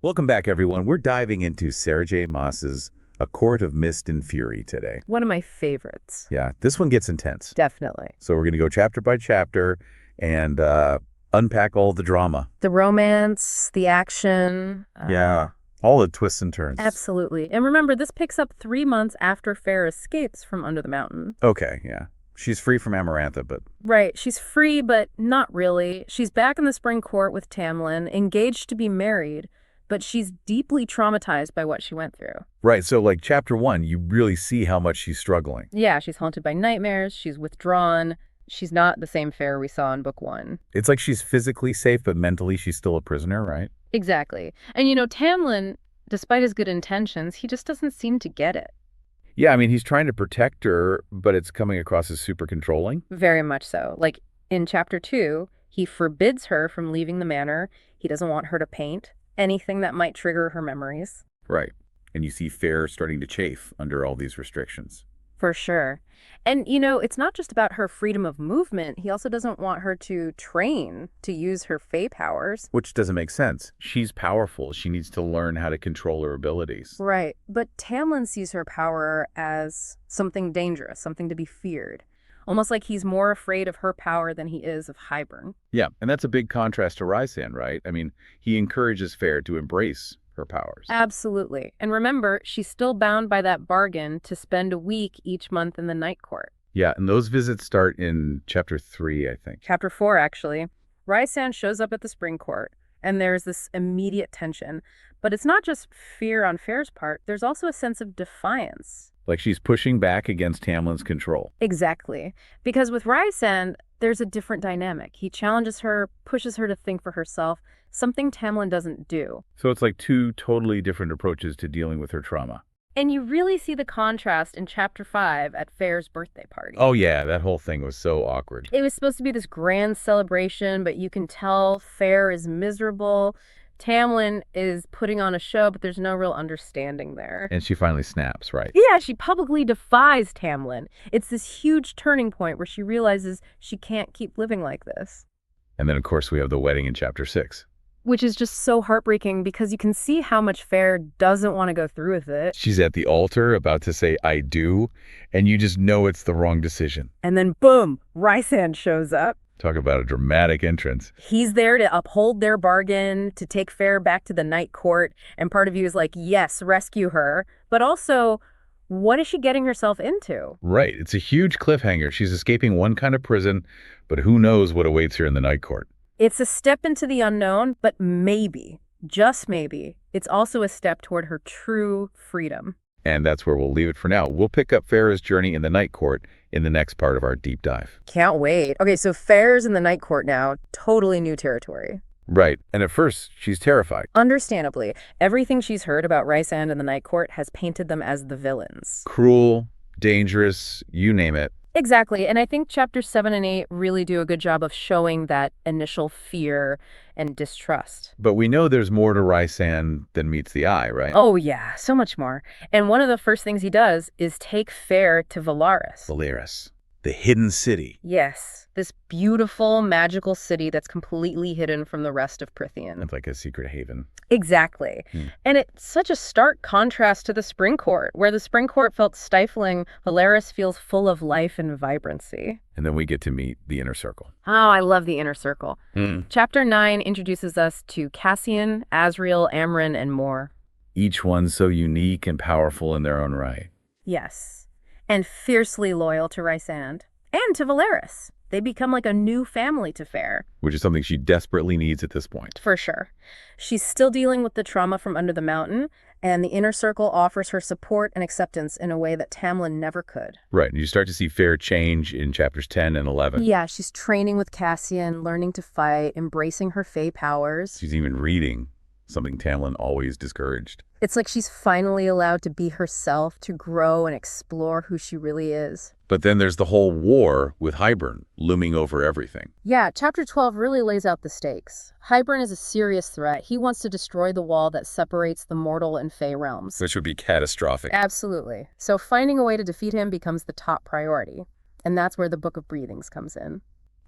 Welcome back, everyone. We're diving into Sarah J. Maas's A Court of Mist and Fury today. One of my favorites. Yeah, this one gets intense. Definitely. So we're going to go chapter by chapter and unpack all the drama. The romance, the action. Yeah, all the twists and turns. Absolutely. And remember, this picks up 3 months after Feyre escapes from under the mountain. Okay, yeah. She's free from Amarantha, but... Right. She's free, but not really. She's back in the spring court with Tamlin, engaged to be married, but she's deeply traumatized by what she went through. Right, so like chapter 1, you really see how much she's struggling. Yeah, she's haunted by nightmares, she's withdrawn. She's not the same Feyre we saw in book 1. It's like she's physically safe, but mentally she's still a prisoner, right? Exactly. And Tamlin, despite his good intentions, he just doesn't seem to get it. Yeah, I mean, he's trying to protect her, but it's coming across as super controlling. Very much so. Like in chapter 2, he forbids her from leaving the manor. He doesn't want her to paint anything that might trigger her memories. Right. And you see Feyre starting to chafe under all these restrictions. For sure. And, it's not just about her freedom of movement. He also doesn't want her to train to use her Fey powers. Which doesn't make sense. She's powerful. She needs to learn how to control her abilities. Right. But Tamlin sees her power as something dangerous, something to be feared. Almost like he's more afraid of her power than he is of Hybern. Yeah, and that's a big contrast to Rysand, right? I mean, he encourages Feyre to embrace her powers. Absolutely. And remember, she's still bound by that bargain to spend a week each month in the night court. Yeah, and those visits start in chapter 3, I think. Chapter 4, actually. Rysand shows up at the spring court, and there's this immediate tension. But it's not just fear on Feyre's part. There's also a sense of defiance. Like she's pushing back against Tamlin's control. Exactly. Because with Rysand, there's a different dynamic. He challenges her, pushes her to think for herself, something Tamlin doesn't do. So it's like two totally different approaches to dealing with her trauma. And you really see the contrast in chapter 5 at Feyre's birthday party. Oh yeah, that whole thing was so awkward. It was supposed to be this grand celebration, but you can tell Feyre is miserable. Tamlin is putting on a show, but there's no real understanding there. And she finally snaps, right? Yeah, she publicly defies Tamlin. It's this huge turning point where she realizes she can't keep living like this. And then, of course, we have the wedding in chapter 6. Which is just so heartbreaking because you can see how much Feyre doesn't want to go through with it. She's at the altar about to say, I do, and you just know it's the wrong decision. And then boom, Rysand shows up. Talk about a dramatic entrance. He's there to uphold their bargain, to take Feyre back to the night court. And part of you is like, yes, rescue her. But also, what is she getting herself into? Right. It's a huge cliffhanger. She's escaping one kind of prison, but who knows what awaits her in the night court. It's a step into the unknown, but maybe, just maybe, it's also a step toward her true freedom. And that's where we'll leave it for now. We'll pick up Feyre's journey in the night court in the next part of our deep dive. Can't wait. Okay, so Feyre's in the night court now, totally new territory. Right. And at first, she's terrified. Understandably, everything she's heard about Rysand and the night court has painted them as the villains. Cruel, dangerous, you name it. Exactly. And I think chapters 7 and 8 really do a good job of showing that initial fear and distrust. But we know there's more to Rysand than meets the eye, right? Oh, yeah. So much more. And one of the first things he does is take Feyre to Velaris. Velaris, the hidden city. Yes. This beautiful, magical city that's completely hidden from the rest of Prythian. It's like a secret haven. Exactly. And it's such a stark contrast to the spring court. Where the spring court felt stifling, Velaris feels full of life and vibrancy. And then we get to meet the inner circle. Oh, I love the inner circle. Chapter 9 introduces us to Cassian, Azriel, Amren, and more. Each one so unique and powerful in their own right. Yes. And fiercely loyal to Rysand. And to Velaris. They become like a new family to Feyre. Which is something she desperately needs at this point. For sure. She's still dealing with the trauma from under the mountain, and the inner circle offers her support and acceptance in a way that Tamlin never could. Right, and you start to see Feyre change in chapters 10 and 11. Yeah, she's training with Cassian, learning to fight, embracing her Fey powers. She's even reading, something Tamlin always discouraged. It's like she's finally allowed to be herself, to grow and explore who she really is. But then there's the whole war with Hybern looming over everything. Yeah, chapter 12 really lays out the stakes. Hybern is a serious threat. He wants to destroy the wall that separates the mortal and Fey realms. Which would be catastrophic. Absolutely. So finding a way to defeat him becomes the top priority. And that's where the Book of Breathings comes in.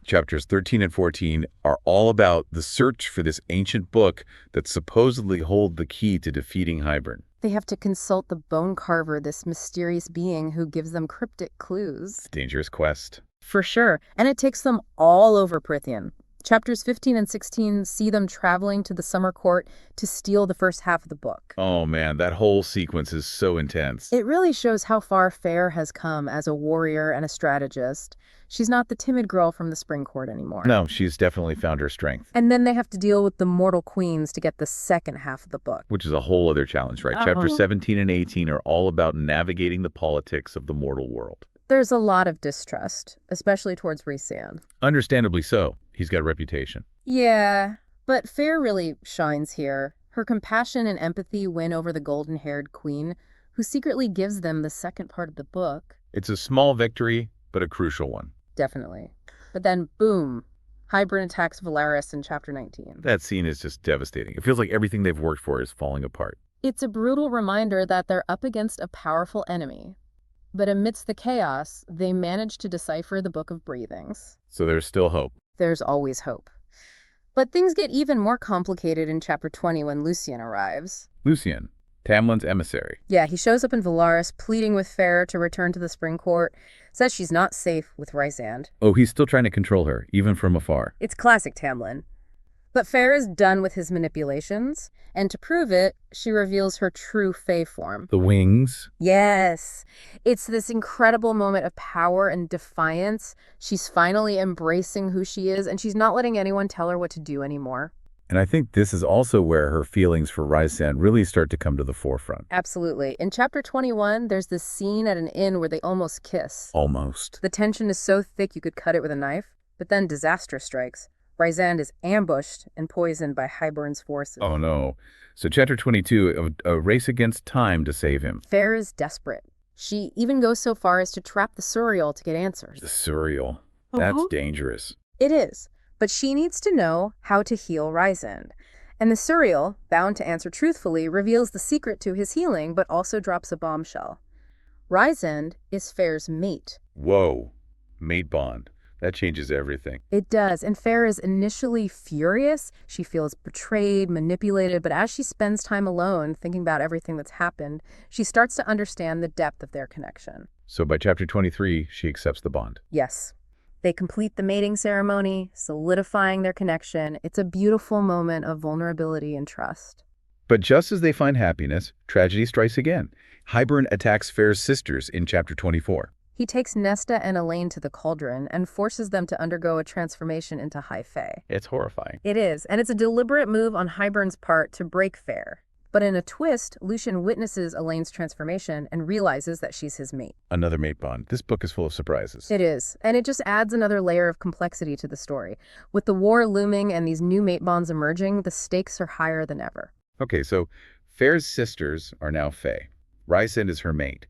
Chapters 13 and 14 are all about the search for this ancient book that supposedly hold the key to defeating Hybern. They have to consult the bone carver, this mysterious being who gives them cryptic clues. Dangerous quest. For sure. And it takes them all over Prythian. Chapters 15 and 16 see them traveling to the summer court to steal the first half of the book. Oh man, that whole sequence is so intense. It really shows how far Feyre has come as a warrior and a strategist. She's not the timid girl from the spring court anymore. No, she's definitely found her strength. And then they have to deal with the mortal queens to get the second half of the book. Which is a whole other challenge, right? Chapters 17 and 18 are all about navigating the politics of the mortal world. There's a lot of distrust, especially towards Rhysand. Understandably so. He's got a reputation. Yeah, but Feyre really shines here. Her compassion and empathy win over the golden-haired queen, who secretly gives them the second part of the book. It's a small victory, but a crucial one. Definitely. But then, boom, Hybern attacks Velaris in Chapter 19. That scene is just devastating. It feels like everything they've worked for is falling apart. It's a brutal reminder that they're up against a powerful enemy. But amidst the chaos, they manage to decipher the Book of Breathings. So there's still hope. There's always hope. But things get even more complicated in Chapter 20 when Lucien arrives. Lucien, Tamlin's emissary. Yeah, he shows up in Velaris, pleading with Feyre to return to the Spring Court, says she's not safe with Rhysand. Oh, he's still trying to control her, even from afar. It's classic Tamlin. But Feyre is done with his manipulations, and to prove it, she reveals her true Fae form. The wings. Yes. It's this incredible moment of power and defiance. She's finally embracing who she is, and she's not letting anyone tell her what to do anymore. And I think this is also where her feelings for Rhysand really start to come to the forefront. Absolutely. In Chapter 21, there's this scene at an inn where they almost kiss. Almost. The tension is so thick you could cut it with a knife, but then disaster strikes. Rhysand is ambushed and poisoned by Hybern's forces. Oh no. So Chapter 22, a race against time to save him. Feyre is desperate. She even goes so far as to trap the Suriel to get answers. The Suriel. That's dangerous. It is. But she needs to know how to heal Rhysand. And the Suriel, bound to answer truthfully, reveals the secret to his healing, but also drops a bombshell. Rhysand is Feyre's mate. Whoa. Mate bond. That changes everything. It does, and Feyre is initially furious. She feels betrayed, manipulated, but as she spends time alone, thinking about everything that's happened, she starts to understand the depth of their connection. So by Chapter 23, she accepts the bond. Yes. They complete the mating ceremony, solidifying their connection. It's a beautiful moment of vulnerability and trust. But just as they find happiness, tragedy strikes again. Hybern attacks Feyre's sisters in Chapter 24. He takes Nesta and Elaine to the cauldron and forces them to undergo a transformation into High Fae. It's horrifying. It is, and it's a deliberate move on Hybern's part to break Feyre. But in a twist, Lucien witnesses Elaine's transformation and realizes that she's his mate. Another mate bond. This book is full of surprises. It is, and it just adds another layer of complexity to the story. With the war looming and these new mate bonds emerging, the stakes are higher than ever. Okay, so Feyre's sisters are now Fae. Rhysand is her mate.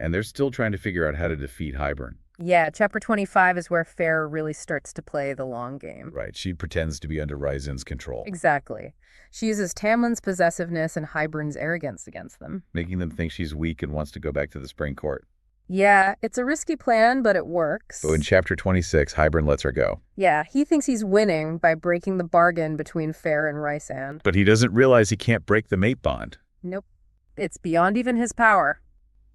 And they're still trying to figure out how to defeat Hybern. Yeah, Chapter 25 is where Feyre really starts to play the long game. Right, she pretends to be under Rhysand's control. Exactly. She uses Tamlin's possessiveness and Hybern's arrogance against them. Making them think she's weak and wants to go back to the Spring Court. Yeah, it's a risky plan, but it works. So in Chapter 26, Hybern lets her go. Yeah, he thinks he's winning by breaking the bargain between Feyre and Rhysand. But he doesn't realize he can't break the mate bond. Nope. It's beyond even his power.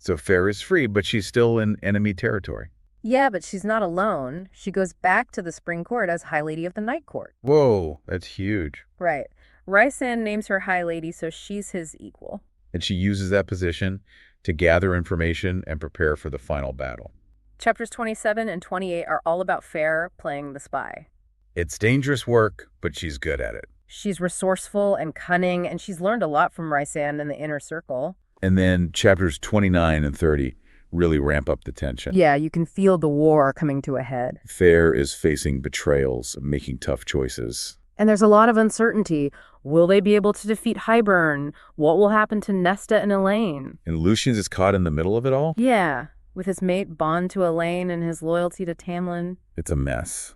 So Feyre is free, but she's still in enemy territory. Yeah, but she's not alone. She goes back to the Spring Court as High Lady of the Night Court. Whoa, that's huge. Right. Rhysand names her High Lady, so she's his equal. And she uses that position to gather information and prepare for the final battle. Chapters 27 and 28 are all about Feyre playing the spy. It's dangerous work, but she's good at it. She's resourceful and cunning, and she's learned a lot from Rhysand in the inner circle. And then chapters 29 and 30 really ramp up the tension. Yeah, you can feel the war coming to a head. Feyre is facing betrayals, making tough choices. And there's a lot of uncertainty. Will they be able to defeat Hybern? What will happen to Nesta and Elaine? And Lucien is caught in the middle of it all? Yeah, with his mate bond to Elaine and his loyalty to Tamlin. It's a mess.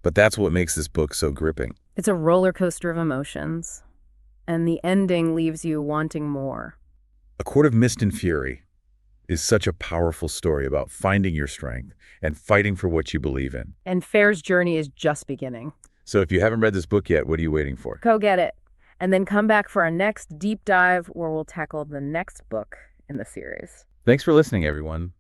But that's what makes this book so gripping. It's a roller coaster of emotions. And the ending leaves you wanting more. A Court of Mist and Fury is such a powerful story about finding your strength and fighting for what you believe in. And Feyre's journey is just beginning. So if you haven't read this book yet, what are you waiting for? Go get it. And then come back for our next deep dive where we'll tackle the next book in the series. Thanks for listening, everyone.